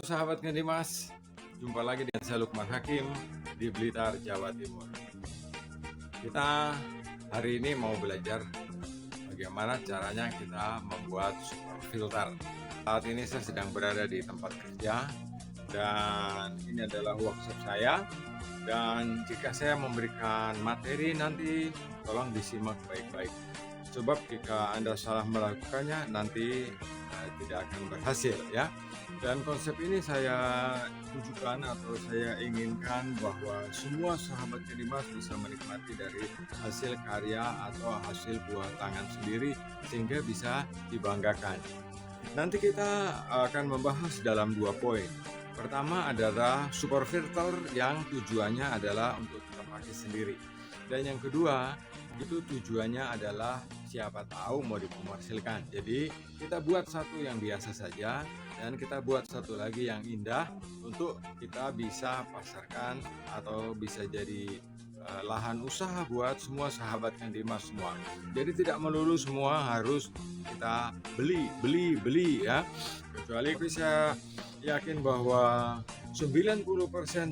sahabat Dimas, jumpa lagi dengan saya Lukman Hakim di Blitar, Jawa Timur. Kita hari ini mau belajar bagaimana caranya kita membuat super filter. Saat ini saya sedang berada di tempat kerja dan ini adalah workshop saya. Dan jika saya memberikan materi nanti tolong disimak baik-baik. Sebab jika Anda salah melakukannya nanti tidak akan berhasil ya. Dan konsep ini saya tunjukkan atau saya inginkan bahwa semua sahabat Dimas bisa menikmati dari hasil karya atau hasil buah tangan sendiri sehingga bisa dibanggakan. Nanti kita akan membahas dalam 2 poin. Pertama adalah super filter yang tujuannya adalah untuk kita pakai sendiri. Dan yang kedua, itu tujuannya adalah siapa tahu mau dikomersilkan. Jadi kita buat satu yang biasa saja dan kita buat satu lagi yang indah untuk kita bisa pasarkan atau bisa jadi lahan usaha buat semua sahabat Dimas semua. Jadi tidak melulu semua harus kita beli ya. Kecuali bisa yakin bahwa 90%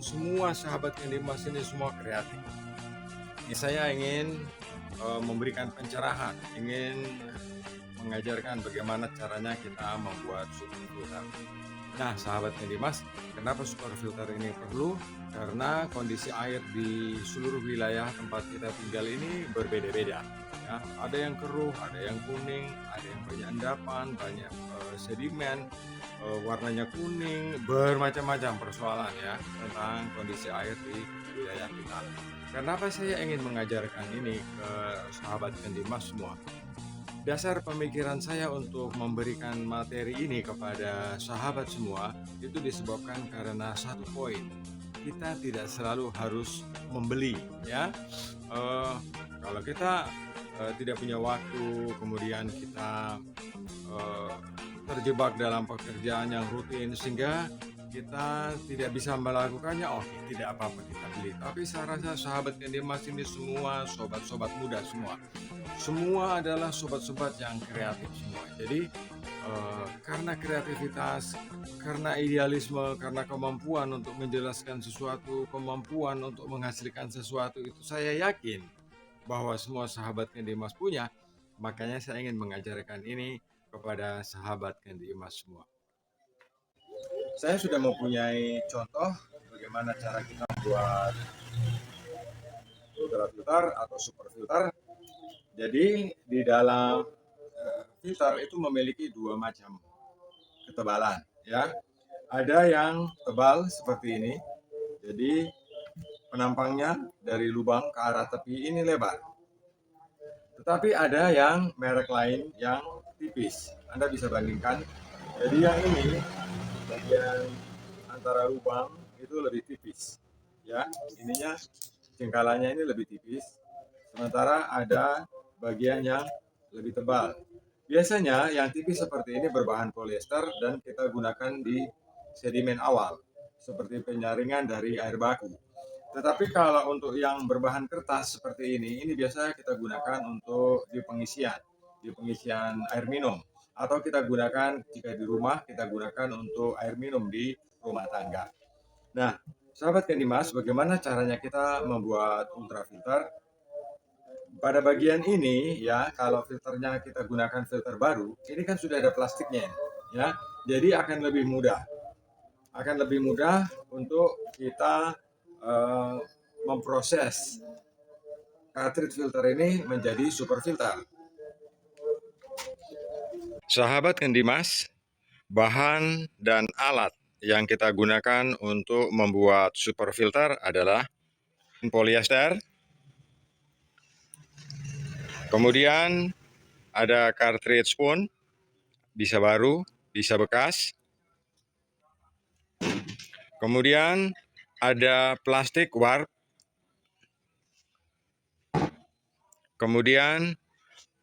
semua sahabat Dimas ini semua kreatif. Saya ingin memberikan pencerahan, ingin mengajarkan bagaimana caranya kita membuat super filter. Nah, sahabat Dimas, kenapa super filter ini perlu? Karena kondisi air di seluruh wilayah tempat kita tinggal ini berbeda-beda. Ya, ada yang keruh, ada yang kuning, ada yang banyak endapan, banyak sedimen, warnanya kuning, bermacam-macam persoalan ya tentang kondisi air di wilayah kita. Kenapa saya ingin mengajarkan ini ke sahabat Dimas semua? Dasar pemikiran saya untuk memberikan materi ini kepada sahabat semua itu disebabkan karena satu poin. Kita tidak selalu harus membeli ya. Kalau kita tidak punya waktu, kemudian kita terjebak dalam pekerjaan yang rutin sehingga kita tidak bisa melakukannya, tidak apa-apa kita beli. Tapi saya rasa sahabat Dimas ini semua sobat-sobat muda semua adalah sobat-sobat yang kreatif semua. Jadi karena kreativitas, karena idealisme, karena kemampuan untuk menjelaskan sesuatu, kemampuan untuk menghasilkan sesuatu, itu saya yakin bahwa semua sahabat Dimas punya. Makanya saya ingin mengajarkan ini kepada sahabat Dimas semua. Saya sudah mempunyai contoh bagaimana cara kita membuat filter atau super filter. Jadi di dalam filter itu memiliki 2 macam ketebalan ya. Ada yang tebal seperti ini. Jadi penampangnya dari lubang ke arah tepi ini lebar. Tetapi ada yang merek lain yang tipis. Anda bisa bandingkan. Jadi yang ini bagian antara lubang itu lebih tipis. Ya, ininya jengkalannya ini lebih tipis. Sementara ada bagian yang lebih tebal. Biasanya yang tipis seperti ini berbahan polyester dan kita gunakan di sedimen awal seperti penyaringan dari air baku. Tetapi kalau untuk yang berbahan kertas seperti ini biasanya kita gunakan untuk di pengisian air minum. Atau kita gunakan jika di rumah, kita gunakan untuk air minum di rumah tangga. Nah, sahabat Dimas, bagaimana caranya kita membuat ultrafilter? Pada bagian ini ya, kalau filternya kita gunakan filter baru, ini kan sudah ada plastiknya ya. Jadi akan lebih mudah. Untuk kita memproses cartridge filter ini menjadi super filter. Sahabat Dimas, bahan dan alat yang kita gunakan untuk membuat super filter adalah polyester. Kemudian ada cartridge spoon, bisa baru, bisa bekas. Kemudian ada plastik warp. Kemudian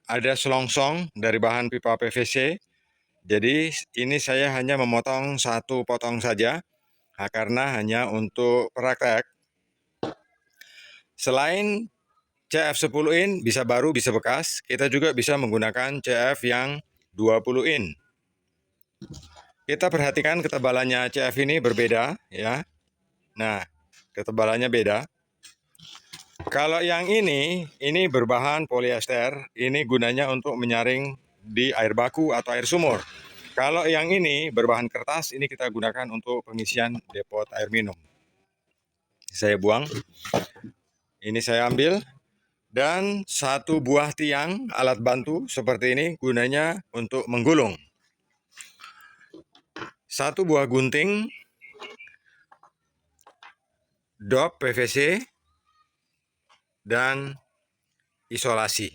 ada selongsong dari bahan pipa PVC. Jadi ini saya hanya memotong 1 potong saja karena hanya untuk praktek. Selain CF 10 in bisa baru bisa bekas, kita juga bisa menggunakan CF yang 20 in. kita perhatikan ketebalannya CF ini berbeda ya. Nah, ketebalannya beda. Kalau yang ini berbahan polyester, ini gunanya untuk menyaring di air baku atau air sumur. Kalau yang ini berbahan kertas, ini kita gunakan untuk pengisian depot air minum. Saya buang, ini saya ambil, dan satu buah tiang alat bantu seperti ini gunanya untuk menggulung. Satu buah gunting, dop PVC, dan isolasi.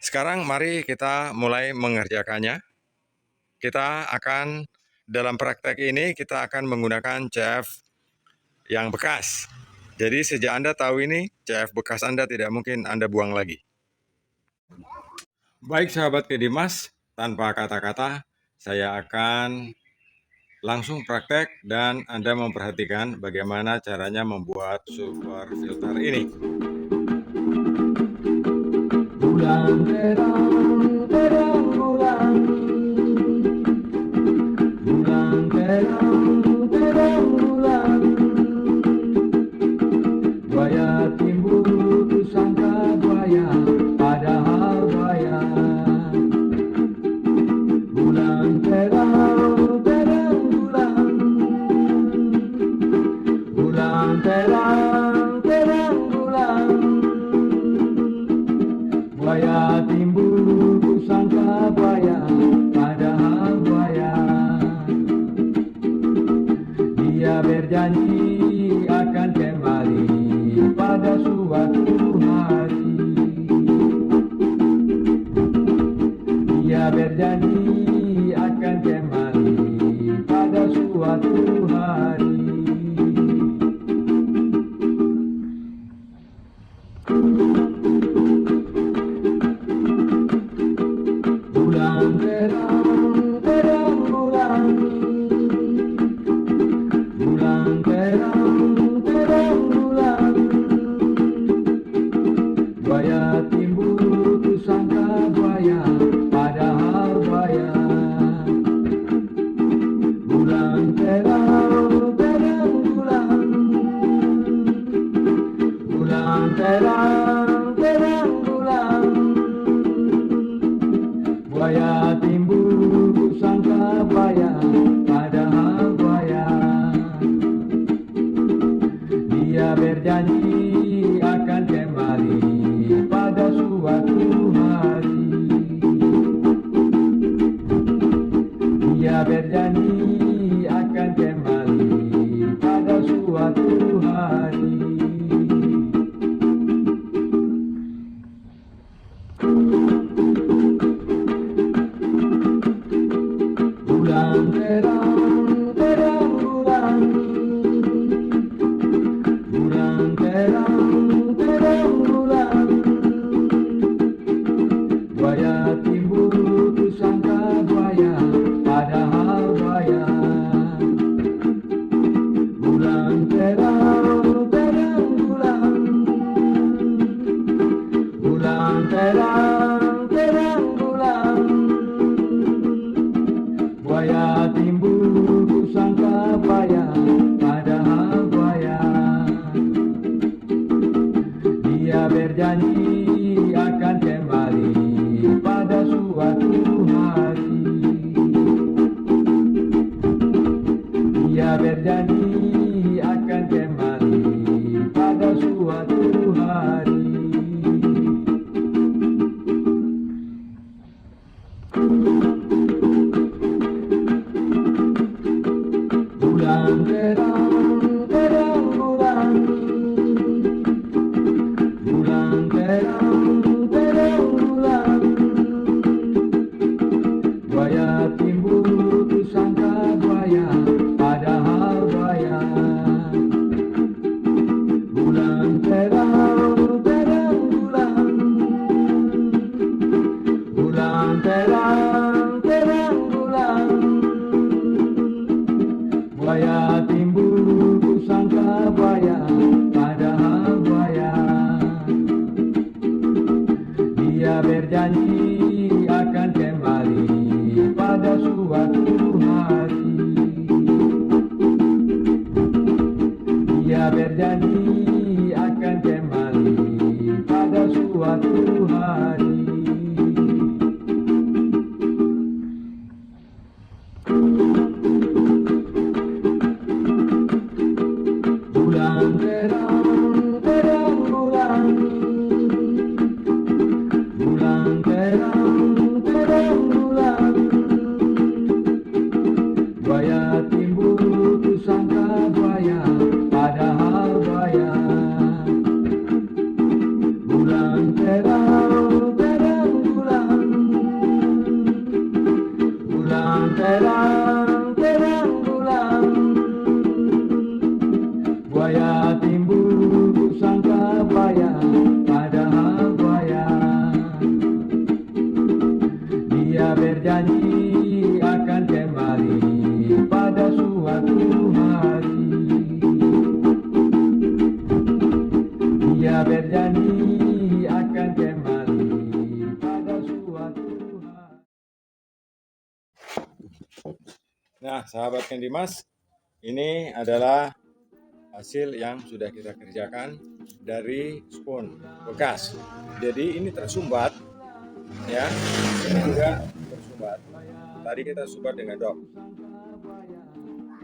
Sekarang mari kita mulai mengerjakannya. Kita akan, dalam praktek ini, kita akan menggunakan CF yang bekas. Jadi sejak Anda tahu ini, CF bekas Anda tidak mungkin Anda buang lagi. Baik sahabat Kedimas, tanpa kata-kata, saya akan langsung praktek dan Anda memperhatikan bagaimana caranya membuat super filter ini. Bulan terang, terang bulan. Bulan terang, terang bulan. Buaya timbul, kusangka buaya, padahal buaya. Bulan terang, terang bulan. Bulan terang, terang bulan. Buaya timbul, kusangka buaya, padahal buaya. Dia berjanji akan kembali pada suatu hari. Dia berjanji akan kembali pada suatu hari. Bulan terang, terang bulan. Bulan terang, terang bulan. Buaya timbul, kusangka buaya, padahal buaya. Bulan terang, terang bulan. Bulan terang, terang bulan. Buaya timbul, kusangka buaya, padahal buaya. Dia berjanji akan kembali pada suatu hari. Dia berjanji akan kembali pada suatu hari. Bulan terang, terang bulan. Bulan terang, terang bulan. Buaya timbul, kusangka buaya, padahal buaya. Bulan terang, terang bulan. Bulan terang, terang bulan. Buaya timbul, kusangka buaya, padahal buaya. Dia berjanji akan kembali pada suatu hari. Dia berjanji akan kembali pada suatu hari. Bulan terang, terang bulan. Bulan terang, terang bulan. Buaya timbul, kusangka buaya, padahal buaya. Bulan terang, terang bulan. Bulan terang, terang bulan. Buaya timbul, kusangka buaya, padahal buaya. Dia berjanji akan kembali pada suatu akan kembali pada suatu hari. Bulan terang, terang bulan. Bulan terang, terang bulan. Buaya timbul, kusangka buaya, padahal buaya. Bulan terang, terang bulan. Bulan terang, terang bulan. Buaya timbul, kusangka buaya, padahal buaya. Dia berjanji akan kembali pada suatu hari. Dia berjanji akan kembali pada suatu hari. Nah, sahabat Ken Dimas, ini adalah hasil yang sudah kita kerjakan dari spons bekas. Jadi ini tersumbat, ya. Ini juga tersumbat. Tadi kita sumbat dengan dop.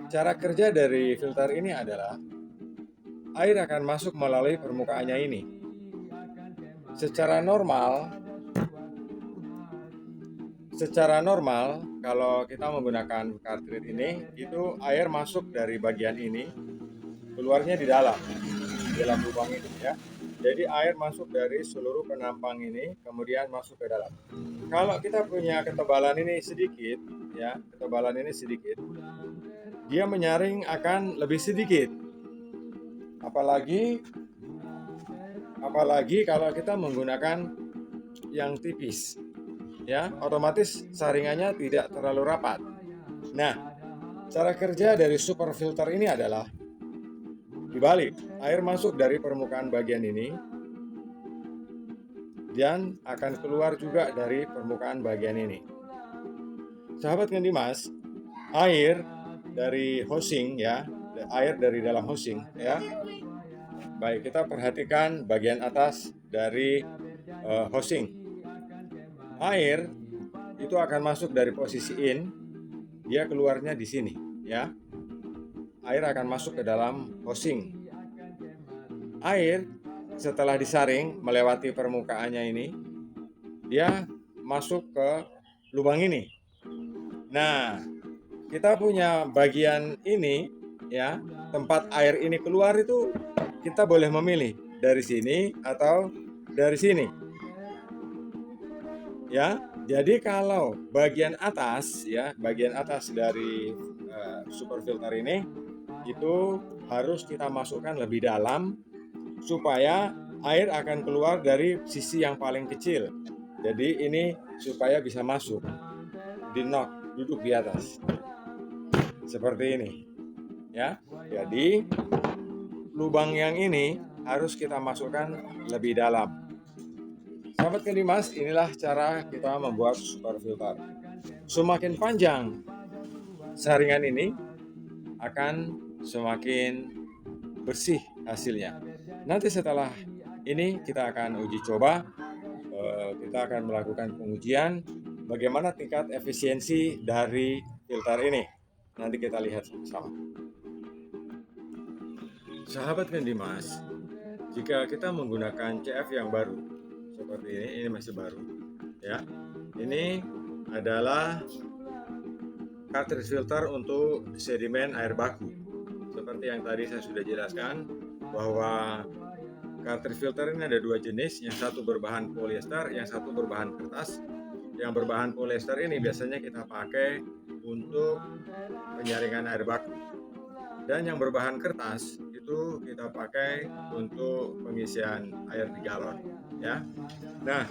Cara kerja dari filter ini adalah air akan masuk melalui permukaannya ini. Secara normal kalau kita menggunakan cartridge ini, itu air masuk dari bagian ini, keluarnya di dalam lubang ini, ya. Jadi air masuk dari seluruh penampang ini, kemudian masuk ke dalam. Kalau kita punya ketebalan ini sedikit, ya, dia menyaring akan lebih sedikit. Apalagi kalau kita menggunakan yang tipis, ya, otomatis saringannya tidak terlalu rapat. Nah, cara kerja dari super filter ini adalah dibalik, air masuk dari permukaan bagian ini dan akan keluar juga dari permukaan bagian ini. Sahabat Ken Dimas, air dari housing, ya, air dari dalam housing, ya. Baik, kita perhatikan bagian atas dari housing. Air itu akan masuk dari posisi in, dia keluarnya di sini, ya. Air akan masuk ke dalam housing. Air setelah disaring melewati permukaannya ini, dia masuk ke lubang ini. Nah, kita punya bagian ini, ya, tempat air ini keluar itu kita boleh memilih dari sini atau dari sini, ya. Jadi kalau bagian atas, ya, bagian atas dari super filter ini itu harus kita masukkan lebih dalam supaya air akan keluar dari sisi yang paling kecil. Jadi ini supaya bisa masuk di knock, duduk di atas seperti ini, ya. Jadi lubang yang ini harus kita masukkan lebih dalam. Sahabat Ken Dimas, inilah cara kita membuat super filter. Semakin panjang saringan ini akan semakin bersih hasilnya. Nanti setelah ini kita akan uji coba, kita akan melakukan pengujian bagaimana tingkat efisiensi dari filter ini. Nanti kita lihat sama-sama. Sahabat Ken Dimas, jika kita menggunakan CF yang baru seperti ini masih baru, ya. Ini adalah cartridge filter untuk sedimen air baku. Seperti yang tadi saya sudah jelaskan bahwa cartridge filter ini ada dua jenis, yang satu berbahan polyester, yang satu berbahan kertas. Yang berbahan polyester ini biasanya kita pakai untuk penyaringan air baku, dan yang berbahan kertas itu kita pakai untuk pengisian air di galon, ya. Nah,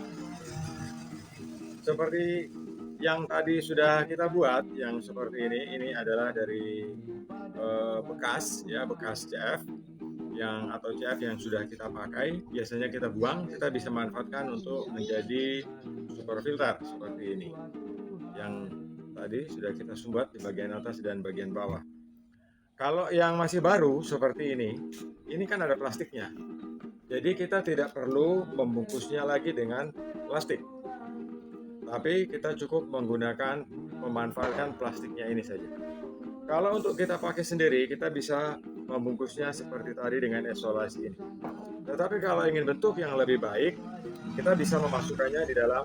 seperti yang tadi sudah kita buat, yang seperti ini adalah dari bekas, ya, bekas CF atau CF yang sudah kita pakai. Biasanya kita buang, kita bisa manfaatkan untuk menjadi super filter seperti ini, yang tadi sudah kita sumbat di bagian atas dan bagian bawah. Kalau yang masih baru seperti ini kan ada plastiknya. Jadi kita tidak perlu membungkusnya lagi dengan plastik. Tapi kita cukup memanfaatkan plastiknya ini saja. Kalau untuk kita pakai sendiri, kita bisa membungkusnya seperti tadi dengan isolasi ini. Tetapi kalau ingin bentuk yang lebih baik, kita bisa memasukkannya di dalam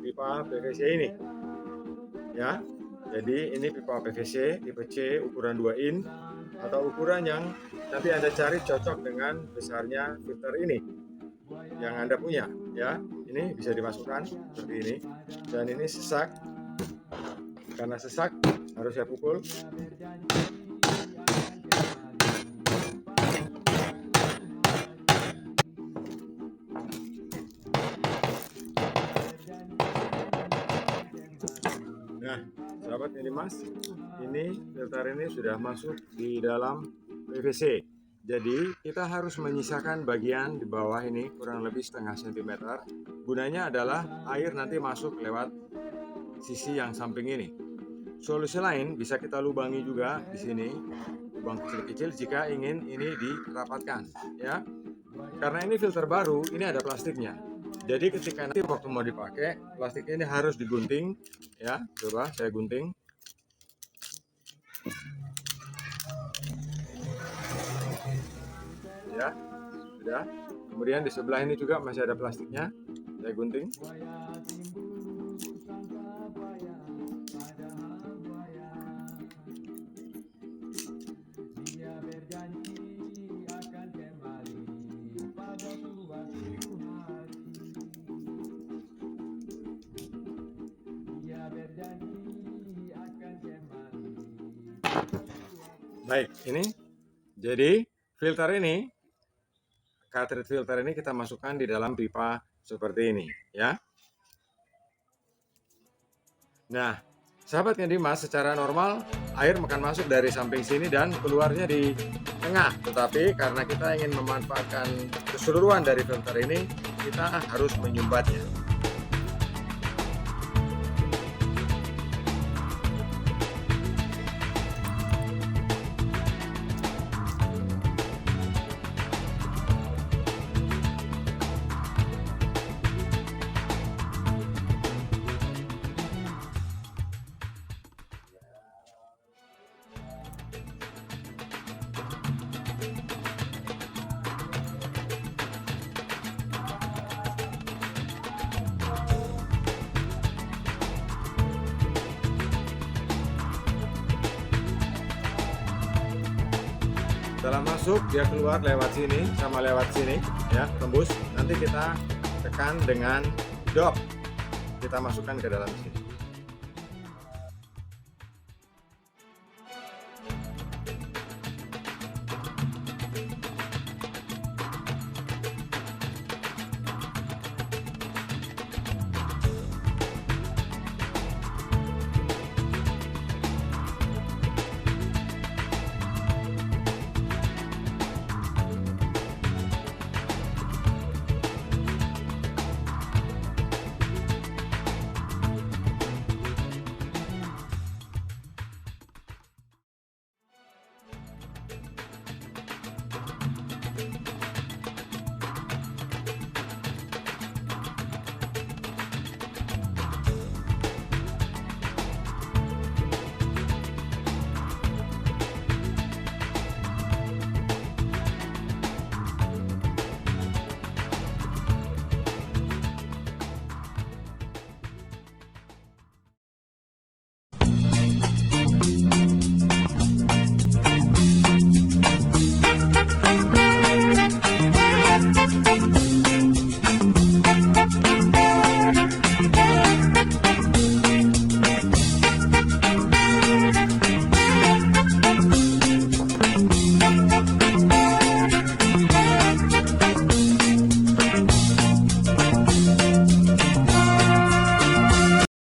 pipa PVC ini. Ya, jadi ini pipa PVC tipe C ukuran 2 in atau ukuran yang nanti Anda cari cocok dengan besarnya filter ini yang Anda punya. Ya, ini bisa dimasukkan seperti ini. Dan ini sesak. Karena sesak harus saya pukul. Nah, sahabat Minimas, ini filter ini sudah masuk di dalam PVC. Jadi kita harus menyisakan bagian di bawah ini kurang lebih setengah sentimeter. Gunanya adalah air nanti masuk lewat sisi yang samping ini. Solusi lain bisa kita lubangi juga di sini, lubang kecil-kecil jika ingin ini dirapatkan, ya. Karena ini filter baru, ini ada plastiknya. Jadi ketika nanti waktu mau dipakai, plastik ini harus digunting, ya. Coba saya gunting. Ya, sudah. Kemudian di sebelah ini juga masih ada plastiknya. Saya gunting. Baik, ini jadi filter ini, cartridge filter ini kita masukkan di dalam pipa seperti ini, ya. Nah, sahabat Dimas, secara normal air akan masuk dari samping sini dan keluarnya di tengah. Tetapi karena kita ingin memanfaatkan keseluruhan dari filter ini, kita harus menyumbatnya. Setelah masuk, dia keluar lewat sini sama lewat sini, ya, tembus. Nanti kita tekan dengan dop, kita masukkan ke dalam sini.